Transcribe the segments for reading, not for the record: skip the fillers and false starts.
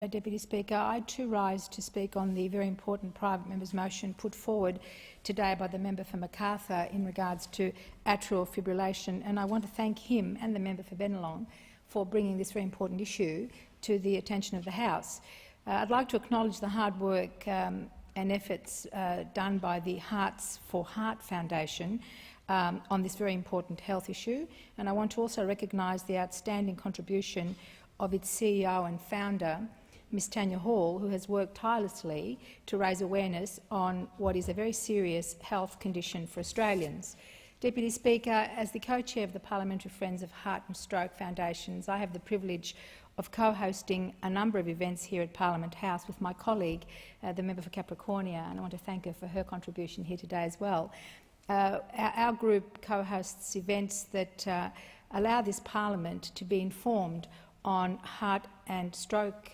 Deputy Speaker, I too rise to speak on the very important private member's motion put forward today by the member for Macarthur in regards to atrial fibrillation, and I want to thank him and the member for Bennelong for bringing this very important issue to the attention of the House. I'd like to acknowledge the hard work and efforts done by the Hearts for Heart Foundation on this very important health issue, and I want to also recognise the outstanding contribution of its CEO and founder, Ms Tanya Hall, who has worked tirelessly to raise awareness on what is a very serious health condition for Australians. Deputy Speaker, as the co-chair of the Parliamentary Friends of Heart and Stroke Foundations, I have the privilege of co-hosting a number of events here at Parliament House with my colleague, the member for Capricornia, and I want to thank her for her contribution here today as well. Our group co-hosts events that allow this Parliament to be informed on heart and stroke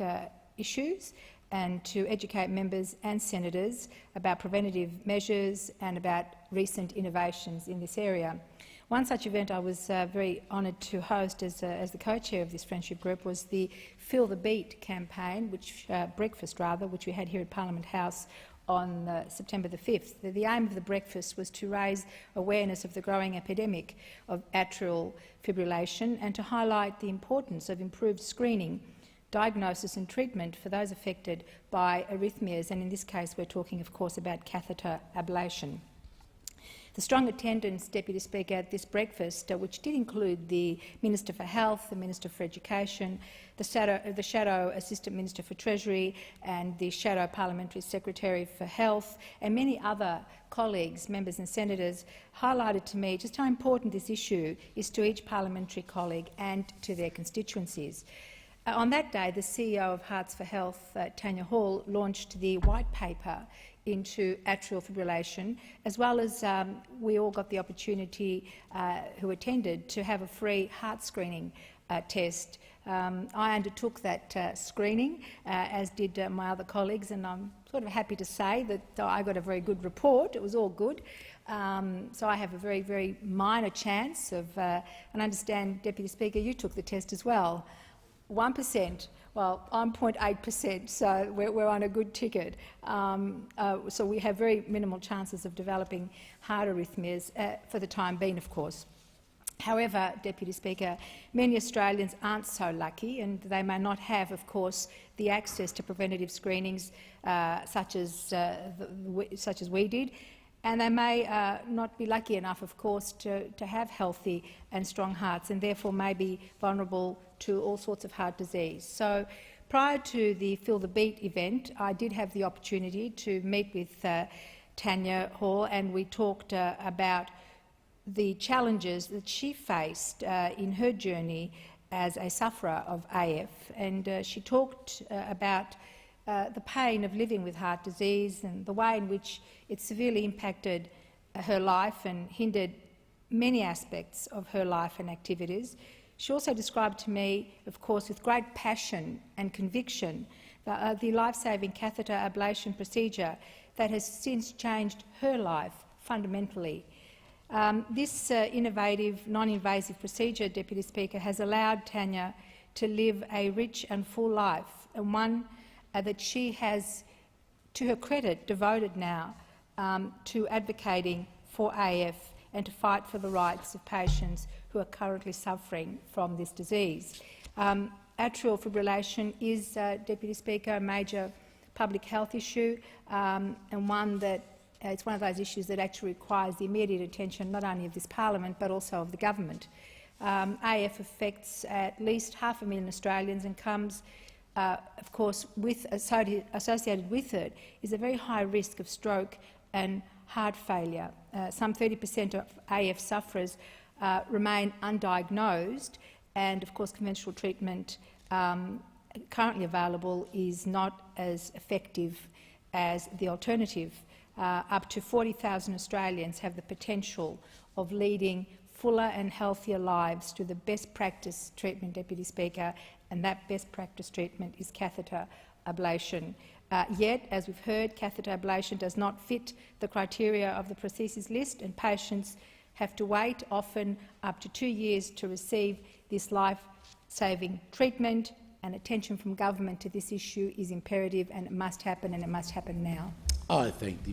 issues and to educate members and senators about preventative measures and about recent innovations in this area. One such event I was very honoured to host as the co-chair of this friendship group was the Feel the Beat campaign, which we had here at Parliament House on September the 5th. The aim of the breakfast was to raise awareness of the growing epidemic of atrial fibrillation and to highlight the importance of improved screening, diagnosis and treatment for those affected by arrhythmias, and in this case we're talking, of course, about catheter ablation. The strong attendance, Deputy Speaker, at this breakfast, which did include the Minister for Health, the Minister for Education, the Shadow Assistant Minister for Treasury and the Shadow Parliamentary Secretary for Health, and many other colleagues, members and senators, highlighted to me just how important this issue is to each parliamentary colleague and to their constituencies. On that day, the CEO of Hearts for Health, Tanya Hall, launched the white paper into atrial fibrillation, as well as we all got the opportunity, who attended, to have a free heart screening test. I undertook that screening, as did my other colleagues, and I'm sort of happy to say that I got a very good report. It was all good. So I have a very, very minor chance of, and I understand, Deputy Speaker, you took the test as well. 1%. Well, I'm 0.8%, so we're on a good ticket. So we have very minimal chances of developing heart arrhythmias for the time being, of course. However, Deputy Speaker, many Australians aren't so lucky, and they may not have, of course, the access to preventative screenings such as we did. And they may not be lucky enough, of course, to have healthy and strong hearts, and therefore may be vulnerable to all sorts of heart disease. So prior to the Feel the Beat event, I did have the opportunity to meet with Tanya Hall, and we talked about the challenges that she faced in her journey as a sufferer of AF. And she talked about the pain of living with heart disease and the way in which it severely impacted her life and hindered many aspects of her life and activities. She also described to me, of course, with great passion and conviction, the life-saving catheter ablation procedure that has since changed her life fundamentally. This innovative, non-invasive procedure, Deputy Speaker, has allowed Tanya to live a rich and full life, and one that she has, to her credit, devoted now to advocating for AF and to fight for the rights of patients who are currently suffering from this disease. Atrial fibrillation is, Deputy Speaker, a major public health issue, and one that it's one of those issues that actually requires the immediate attention not only of this Parliament but also of the government. AF affects at least 500,000 Australians and comes, of course, associated with it is a very high risk of stroke and heart failure. Some 30% of AF sufferers remain undiagnosed, and of course conventional treatment currently available is not as effective as the alternative. Up to 40,000 Australians have the potential of leading fuller and healthier lives to the best practice treatment, Deputy Speaker, and that best practice treatment is catheter ablation. Yet, as we've heard, catheter ablation does not fit the criteria of the Prostheses List, and patients have to wait often up to 2 years to receive this life-saving treatment and attention from government to this issue is imperative, and it must happen now. I thank the